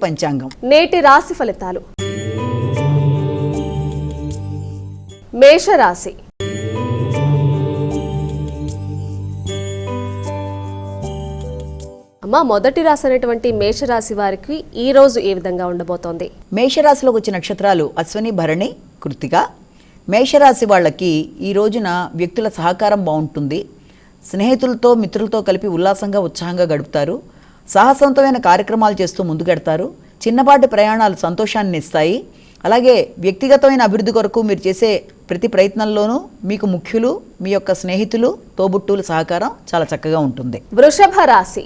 పంచాంగం నేటి రాశి ఫలితాలు. మేషరాశి. అమ్మ, మొదటి రాశి అనేటువంటి మేషరాశి వారికి ఈ రోజు ఏ విధంగా ఉండబోతోంది? మేషరాశిలోకి వచ్చే నక్షత్రాలు అశ్విని, భరణి, కృత్తిక. మేషరాశి వాళ్ళకి ఈ రోజున వ్యక్తుల సహకారం బాగుంటుంది. స్నేహితులతో మిత్రులతో కలిపి ఉల్లాసంగా ఉత్సాహంగా గడుపుతారు. సాహసవంతమైన కార్యక్రమాలు చేస్తూ ముందుకెడతారు. చిన్నపాటి ప్రయాణాలు సంతోషాన్ని ఇస్తాయి. అలాగే వ్యక్తిగతమైన అభివృద్ధి కొరకు మీరు చేసే ప్రతి ప్రయత్నంలోనూ మీకు ముఖ్యులు, మీ యొక్క స్నేహితులు, తోబుట్టువుల సహకారం చాలా చక్కగా ఉంటుంది. వృషభ రాశి.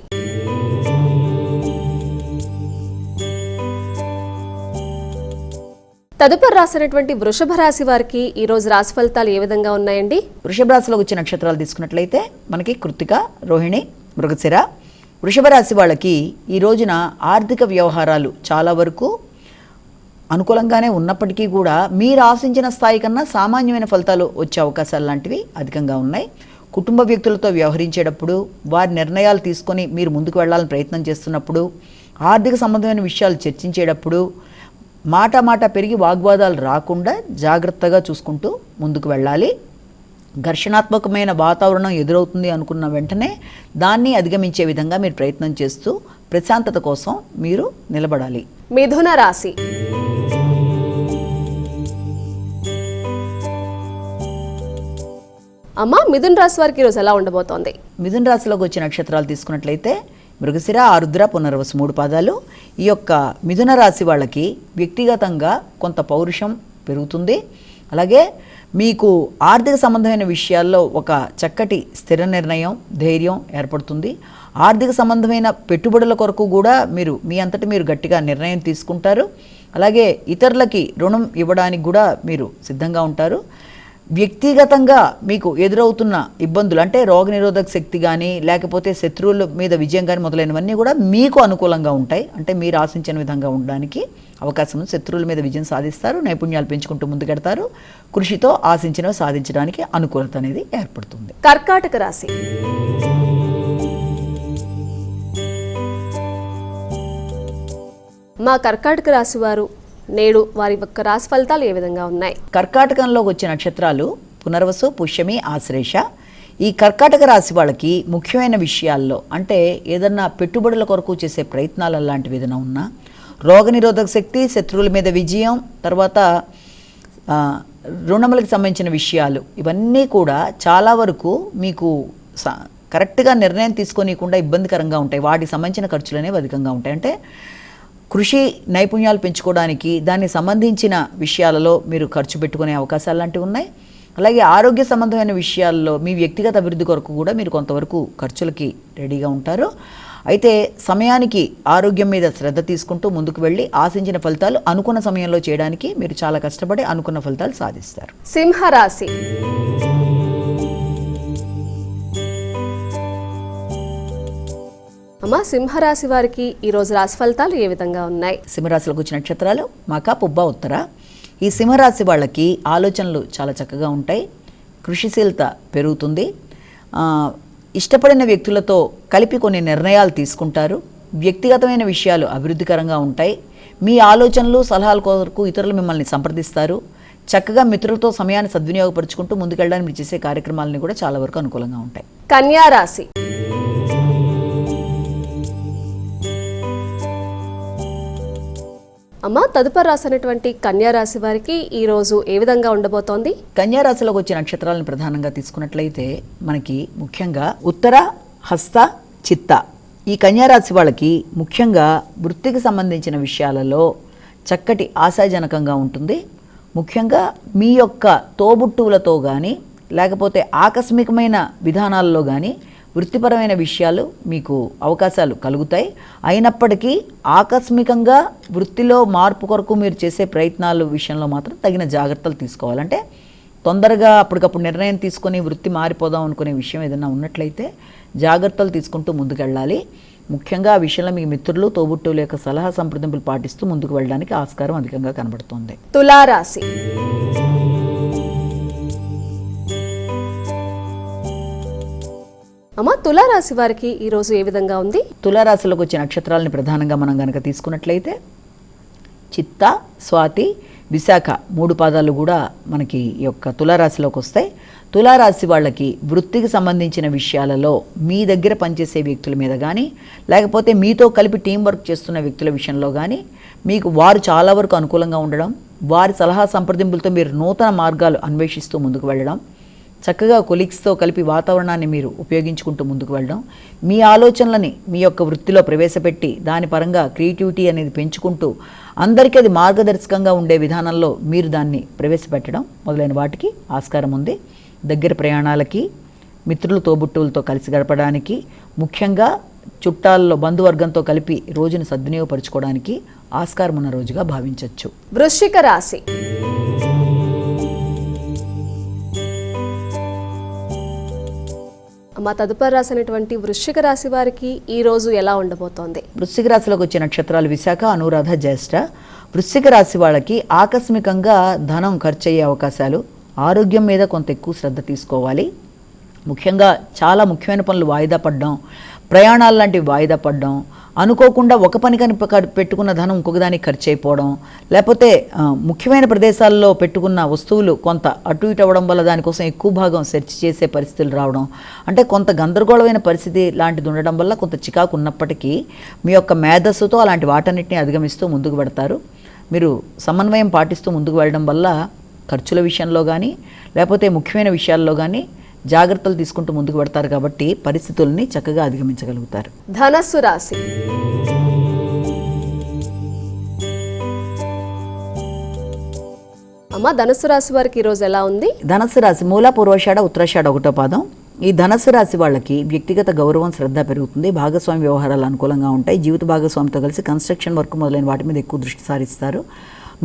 తదుపరి రాసినటువంటి వృషభ రాశి వారికి ఈ రోజు రాశి ఫలితాలు ఏ విధంగా ఉన్నాయండి? వృషభ రాశిలో వచ్చే నక్షత్రాలు తీసుకున్నట్లయితే మనకి కృత్తిక, రోహిణి, మృగశిర. వృషభ రాశి వాళ్ళకి ఈ రోజున ఆర్థిక వ్యవహారాలు చాలా వరకు అనుకూలంగానే ఉన్నప్పటికీ కూడా మీరు ఆశించిన స్థాయి కన్నా సామాన్యమైన ఫలితాలు వచ్చే అవకాశాలు లాంటివి అధికంగా ఉన్నాయి. కుటుంబ వ్యక్తులతో వ్యవహరించేటప్పుడు, వారి నిర్ణయాలు తీసుకొని మీరు ముందుకు వెళ్ళాలని ప్రయత్నం చేస్తున్నప్పుడు, ఆర్థిక సంబంధమైన విషయాలు చర్చించేటప్పుడు మాట పెరిగి వాగ్వాదాలు రాకుండా జాగ్రత్తగా చూసుకుంటూ ముందుకు వెళ్ళాలి. ఘర్షణాత్మకమైన వాతావరణం ఎదురవుతుంది అనుకున్న వెంటనే దాన్ని అధిగమించే విధంగా మీరు ప్రయత్నం చేస్తూ ప్రశాంతత కోసం మీరు నిలబడాలి. మిథున రాశి. అమ్మ, మిథున రాశి వారికి ఈరోజు ఎలా ఉండబోతోంది? మిథున రాశిలోకి వచ్చే నక్షత్రాలు తీసుకున్నట్లయితే మృగశిర, ఆరుద్ర, పునర్వసు 3 పాదాలు. ఈ యొక్క మిథున రాశి వాళ్ళకి వ్యక్తిగతంగా కొంత పౌరుషం పెరుగుతుంది. అలాగే మీకు ఆర్థిక సంబంధమైన విషయాల్లో ఒక చక్కటి స్థిర నిర్ణయం, ధైర్యం ఏర్పడుతుంది. ఆర్థిక సంబంధమైన పెట్టుబడుల కొరకు కూడా మీరు మీ అంతటి మీరు గట్టిగా నిర్ణయం తీసుకుంటారు. అలాగే ఇతరులకి రుణం ఇవ్వడానికి కూడా మీరు సిద్ధంగా ఉంటారు. వ్యక్తిగతంగా మీకు ఎదురవుతున్న ఇబ్బందులు అంటే రోగనిరోధక శక్తి కానీ లేకపోతే శత్రువుల మీద విజయం కానీ మొదలైనవన్నీ కూడా మీకు అనుకూలంగా ఉంటాయి. అంటే మీరు ఆశించిన విధంగా ఉండడానికి అవకాశం ఉంది. శత్రువుల మీద విజయం సాధిస్తారు. నైపుణ్యాలు పెంచుకుంటూ ముందుకెడతారు. కృషితో ఆశించినవి సాధించడానికి అనుకూలత అనేది ఏర్పడుతుంది. కర్కాటక రాశి. మా కర్కాటక రాశి వారు నేడు వారి యొక్క రాశి ఫలితాలు ఏ విధంగా ఉన్నాయి? కర్కాటకంలోకి వచ్చే నక్షత్రాలు పునర్వసు, పుష్యమి, ఆశ్లేష. ఈ కర్కాటక రాశి వాళ్ళకి ముఖ్యమైన విషయాల్లో అంటే ఏదన్నా పెట్టుబడుల కొరకు చేసే ప్రయత్నాలు లాంటివి ఏదైనా ఉన్నా, రోగనిరోధక శక్తి, శత్రువుల మీద విజయం, తర్వాత రుణములకు సంబంధించిన విషయాలు ఇవన్నీ కూడా చాలా వరకు మీకు కరెక్ట్గా నిర్ణయం తీసుకోనీయకుండా ఇబ్బందికరంగా ఉంటాయి. వాటికి సంబంధించిన ఖర్చులు అనేవి అధికంగా ఉంటాయి. అంటే కృషి నైపుణ్యాలు పెంచుకోవడానికి దానికి సంబంధించిన విషయాలలో మీరు ఖర్చు పెట్టుకునే అవకాశాలు లాంటివి ఉన్నాయి. అలాగే ఆరోగ్య సంబంధమైన విషయాల్లో మీ వ్యక్తిగత అభివృద్ధి కొరకు కూడా మీరు కొంతవరకు ఖర్చులకి రెడీగా ఉంటారు. అయితే సమయానికి ఆరోగ్యం మీద శ్రద్ధ తీసుకుంటూ ముందుకు వెళ్ళి ఆశించిన ఫలితాలు అనుకున్న సమయంలో చేయడానికి మీరు చాలా కష్టపడి అనుకున్న ఫలితాలు సాధిస్తారు. సింహరాశి. అమ్మ, సింహరాశి వారికి ఈ రోజు రాశి ఫలితాలు ఏ విధంగా ఉన్నాయి? సింహరాశిలోకి వచ్చిన నక్షత్రాలు మక, పుబ్బ, ఉత్తర. ఈ సింహరాశి వాళ్ళకి ఆలోచనలు చాలా చక్కగా ఉంటాయి. కృషిశీలత పెరుగుతుంది. ఇష్టపడిన వ్యక్తులతో కలిపి కొన్ని నిర్ణయాలు తీసుకుంటారు. వ్యక్తిగతమైన విషయాలు అభివృద్ధికరంగా ఉంటాయి. మీ ఆలోచనలు, సలహాల కొరకు ఇతరులు మిమ్మల్ని సంప్రదిస్తారు. చక్కగా మిత్రులతో సమయాన్ని సద్వినియోగపరుచుకుంటూ ముందుకెళ్ళడానికి మీరు చేసే కార్యక్రమాలని కూడా చాలా వరకు అనుకూలంగా ఉంటాయి. కన్యా రాశి. అమ్మ, తదుపరి రాసినటువంటి కన్యా రాశి వారికి ఈ రోజు ఏ విధంగా ఉండబోతోంది? కన్యా రాశిలోకి వచ్చే నక్షత్రాలను ప్రధానంగా తీసుకున్నట్లయితే మనకి ముఖ్యంగా ఉత్తర, హస్త, చిత్త. ఈ కన్యా రాశి వాళ్ళకి ముఖ్యంగా వృత్తికి సంబంధించిన విషయాలలో చక్కటి ఆశాజనకంగా ఉంటుంది. ముఖ్యంగా మీ యొక్క తోబుట్టువులతో కానీ లేకపోతే ఆకస్మికమైన విధానాల్లో కానీ వృత్తిపరమైన విషయాలు మీకు అవకాశాలు కలుగుతాయి. అయినప్పటికీ ఆకస్మికంగా వృత్తిలో మార్పు కొరకు మీరు చేసే ప్రయత్నాల విషయంలో మాత్రం తగిన జాగ్రత్తలు తీసుకోవాలంటే తొందరగా అప్పటికప్పుడు నిర్ణయం తీసుకొని వృత్తి మారిపోదాం అనుకునే విషయం ఏదైనా ఉన్నట్లయితే జాగ్రత్తలు తీసుకుంటూ ముందుకెళ్ళాలి. ముఖ్యంగా ఆ విషయంలో మీ మిత్రులు, తోబుట్టువుల యొక్క సలహా సంప్రదింపులు పాటిస్తూ ముందుకు వెళ్ళడానికి ఆస్కారం అధికంగా కనబడుతుంది. తులారాశి. అమ్మ తులారాశి వారికి ఈరోజు ఏ విధంగా ఉంది? తులారాశిలోకి వచ్చే నక్షత్రాలని ప్రధానంగా మనం కనుక తీసుకున్నట్లయితే చిత్త, స్వాతి, విశాఖ 3 పాదాలు కూడా మనకి ఈ యొక్క తులారాశిలోకి వస్తాయి. తులారాశి వాళ్ళకి వృత్తికి సంబంధించిన విషయాలలో మీ దగ్గర పనిచేసే వ్యక్తుల మీద కానీ, లేకపోతే మీతో కలిపి టీం వర్క్ చేస్తున్న వ్యక్తుల విషయంలో కానీ మీకు వారు చాలా వరకు అనుకూలంగా ఉండడం, వారి సలహా సంప్రదింపులతో మీరు నూతన మార్గాలు అన్వేషిస్తూ ముందుకు వెళ్ళడం, చక్కగా కొలీగ్స్తో కలిపి వాతావరణాన్ని మీరు ఉపయోగించుకుంటూ ముందుకు వెళ్ళడం, మీ ఆలోచనలని మీ యొక్క వృత్తిలో ప్రవేశపెట్టి దాని పరంగా క్రియేటివిటీ అనేది పెంచుకుంటూ అందరికీ అది మార్గదర్శకంగా ఉండే విధానంలో మీరు దాన్ని ప్రవేశపెట్టడం మొదలైన వాటికి ఆస్కారం ఉంది. దగ్గర ప్రయాణాలకి, మిత్రులు తోబుట్టువులతో కలిసి గడపడానికి, ముఖ్యంగా చుట్టాల్లో బంధువర్గంతో కలిపి రోజును సద్వినియోగపరచుకోవడానికి ఆస్కారం ఉన్న రోజుగా భావించవచ్చు. వృశ్చిక రాశి. మా తదుపరి రాశి అయినటువంటి వృశ్చిక రాశి వారికి ఈ రోజు ఎలా ఉండబోతోంది? వృశ్చిక రాశిలోకి వచ్చే నక్షత్రాలు విశాఖ, అనురాధ, జ్యేష్ఠ. వృశ్చిక రాశి వాళ్ళకి ఆకస్మికంగా ధనం ఖర్చు అయ్యే అవకాశాలు, ఆరోగ్యం మీద కొంత ఎక్కువ శ్రద్ధ తీసుకోవాలి. ముఖ్యంగా చాలా ముఖ్యమైన పనులు వాయిదా పడడం, ప్రయాణాలు లాంటివి వాయిదా పడడం, అనుకోకుండా ఒక పనికని పెట్టుకున్న ధనం ఇంకొక దానికి ఖర్చు అయిపోవడం, లేకపోతే ముఖ్యమైన ప్రదేశాల్లో పెట్టుకున్న వస్తువులు కొంత అటు ఇటు అవ్వడం వల్ల దానికోసం ఎక్కువ భాగం సెర్చ్ చేసే పరిస్థితులు రావడం, అంటే కొంత గందరగోళమైన పరిస్థితి లాంటిది ఉండడం వల్ల కొంత చికాకు ఉన్నప్పటికీ మీ యొక్క మేధస్సుతో అలాంటి వాటన్నిటిని అధిగమిస్తూ ముందుకు పెడతారు. మీరు సమన్వయం పాటిస్తూ ముందుకు వెళ్ళడం వల్ల ఖర్చుల విషయంలో కానీ, లేకపోతే ముఖ్యమైన విషయాల్లో కానీ జాగ్రత్తలు తీసుకుంటూ ముందుకు పెడతారు కాబట్టి పరిస్థితుల్ని చక్కగా అధిగమించగలుగుతారు. ధనస్సు రాశి. అమ్మ ధనస్సు రాశి వారికి ఈరోజు ఎలా ఉంది? ధనస్సు రాశి మూల, పూర్వాషాఢ, ఉత్తరాషాఢ 1వ పాదం. ఈ ధనస్సు రాశి వాళ్ళకి వ్యక్తిగత గౌరవం, శ్రద్ధ పెరుగుతుంది. భాగస్వామి వ్యవహారాలు అనుకూలంగా ఉంటాయి. జీవిత భాగస్వామితో కలిసి కన్స్ట్రక్షన్ వర్క్ మొదలైన వాటి మీద ఎక్కువ దృష్టి సారిస్తారు.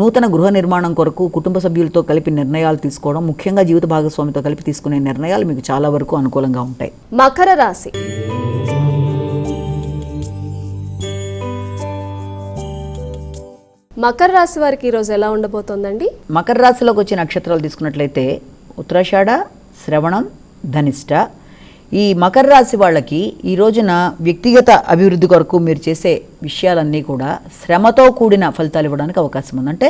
నూతన గృహ నిర్మాణం కొరకు కుటుంబ సభ్యులతో కలిపి నిర్ణయాలు తీసుకోవడం, ముఖ్యంగా జీవిత భాగస్వామితో కలిపి తీసుకునే నిర్ణయాలు మీకు చాలా వరకు అనుకూలంగా ఉంటాయి. మకర రాశి. మకర రాశి వారికి ఈరోజు ఎలా ఉండబోతోందండి? మకర రాశిలోకి వచ్చే నక్షత్రాలు తీసుకున్నట్లయితే ఉత్తరాషాఢ, శ్రవణం, ధనిష్ట. ఈ మకర రాశి వాళ్ళకి ఈ రోజున వ్యక్తిగత అభివృద్ధి కొరకు మీరు చేసే విషయాలన్నీ కూడా శ్రమతో కూడిన ఫలితాలు ఇవ్వడానికి అవకాశం ఉంది. అంటే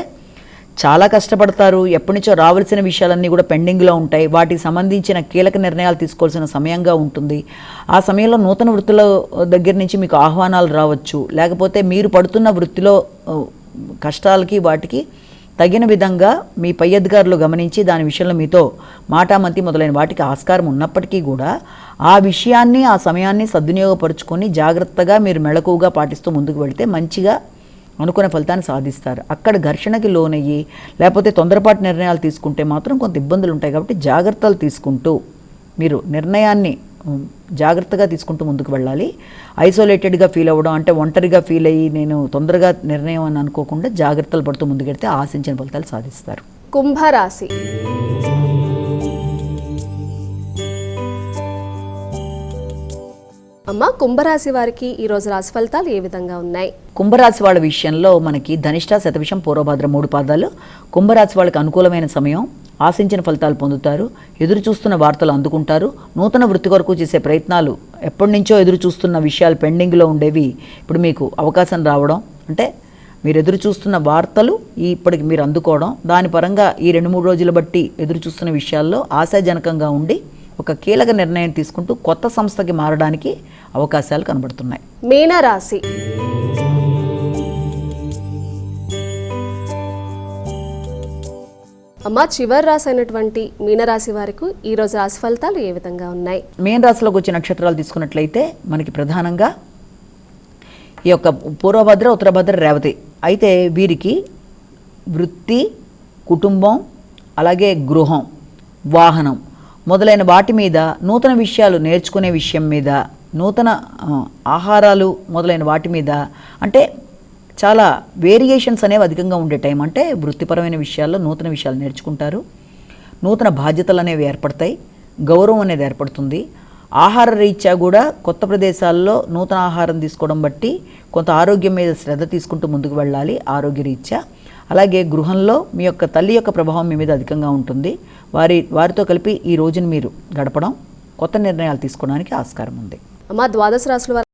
చాలా కష్టపడతారు, ఎప్పటి నుంచో రావాల్సిన విషయాలన్నీ కూడా పెండింగ్లో ఉంటాయి, వాటికి సంబంధించిన కీలక నిర్ణయాలు తీసుకోవాల్సిన సమయంగా ఉంటుంది. ఆ సమయంలో నూతన వృత్తుల దగ్గర నుంచి మీకు ఆహ్వానాలు రావచ్చు, లేకపోతే మీరు పడుతున్న వృత్తిలో కష్టాలకి వాటికి తగిన విధంగా మీ పై అధికారులు గమనించి దాని విషయంలో మీతో మాటామంతి మొదలైన వాటికి ఆస్కారం ఉన్నప్పటికీ కూడా ఆ విషయాన్ని, ఆ సమయాన్ని సద్వినియోగపరుచుకొని జాగ్రత్తగా మీరు మెళకువగా పాటిస్తూ ముందుకు వెళితే మంచిగా అనుకునే ఫలితాన్ని సాధిస్తారు. అక్కడ ఘర్షణకి లోనయ్యి లేకపోతే తొందరపాటు నిర్ణయాలు తీసుకుంటే మాత్రం కొంత ఇబ్బందులు ఉంటాయి. కాబట్టి జాగ్రత్తలు తీసుకుంటూ మీరు నిర్ణయాన్ని జాగ్రత్తగా తీసుకుంటూ ముందుకు వెళ్ళాలి. ఐసోలేటెడ్గా ఫీల్ అవ్వడం, అంటే ఒంటరిగా ఫీల్ అయ్యి నేను తొందరగా నిర్ణయం అని అనుకోకుండా జాగ్రత్తలు పడుతూ ముందుకెడితే ఆశించిన ఫలితాలు సాధిస్తారు. కుంభరాశి. అమ్మ కుంభరాశి వారికి ఈ రోజు రాశి ఫలితాలు ఏ విధంగా ఉన్నాయి? కుంభరాశి వాళ్ళ విషయంలో మనకి ధనిష్ట, శతభిషం, పూర్వభద్ర 3 పాదాలు. కుంభరాశి వాళ్ళకి అనుకూలమైన సమయం, ఆశించిన ఫలితాలు పొందుతారు. ఎదురు చూస్తున్న వార్తలు అందుకుంటారు. నూతన వృత్తి కొరకు చేసే ప్రయత్నాలు, ఎప్పటి నుంచో ఎదురు చూస్తున్న విషయాలు పెండింగ్లో ఉండేవి ఇప్పుడు మీకు అవకాశం రావడం, అంటే మీరు ఎదురు చూస్తున్న వార్తలు ఇప్పటికి మీరు అందుకోవడం, దాని పరంగా ఈ 2-3 రోజులు బట్టి ఎదురు చూస్తున్న విషయాల్లో ఆశాజనకంగా ఉండి ఒక కీలక నిర్ణయం తీసుకుంటూ కొత్త సంస్థకి మారడానికి అవకాశాలు కనబడుతున్నాయి. మీనరాశి. అమ్మ చివరి రాశి అయినటువంటి మీనరాశి వారికి ఈ రోజు రాశి ఫలితాలు ఏ విధంగా ఉన్నాయి? మీన రాశిలోకి వచ్చే నక్షత్రాలు తీసుకున్నట్లయితే మనకి ప్రధానంగా ఈ యొక్క పూర్వభద్ర, ఉత్తరభద్ర, రేవతి. అయితే వీరికి వృత్తి, కుటుంబం, అలాగే గృహం, వాహనం మొదలైన వాటి మీద, నూతన విషయాలు నేర్చుకునే విషయం మీద, నూతన ఆహారాలు మొదలైన వాటి మీద, అంటే చాలా వేరియేషన్స్ అనేవి అధికంగా ఉండే టైం. అంటే వృత్తిపరమైన విషయాల్లో నూతన విషయాలు నేర్చుకుంటారు, నూతన బాధ్యతలు అనేవి ఏర్పడతాయి, గౌరవం అనేది ఏర్పడుతుంది. ఆహార రీత్యా కూడా కొత్త ప్రదేశాల్లో నూతన ఆహారం తీసుకోవడం బట్టి కొంత ఆరోగ్యం మీద శ్రద్ధ తీసుకుంటూ ముందుకు వెళ్ళాలి ఆరోగ్య రీత్యా. అలాగే గృహంలో మీ యొక్క తల్లి యొక్క ప్రభావం మీ మీద అధికంగా ఉంటుంది. వారితో కలిపి ఈ రోజును మీరు గడపడం, కొత్త నిర్ణయాలు తీసుకోవడానికి ఆస్కారం ఉంది. అమ్మ, ద్వాదశ రాశుల వారి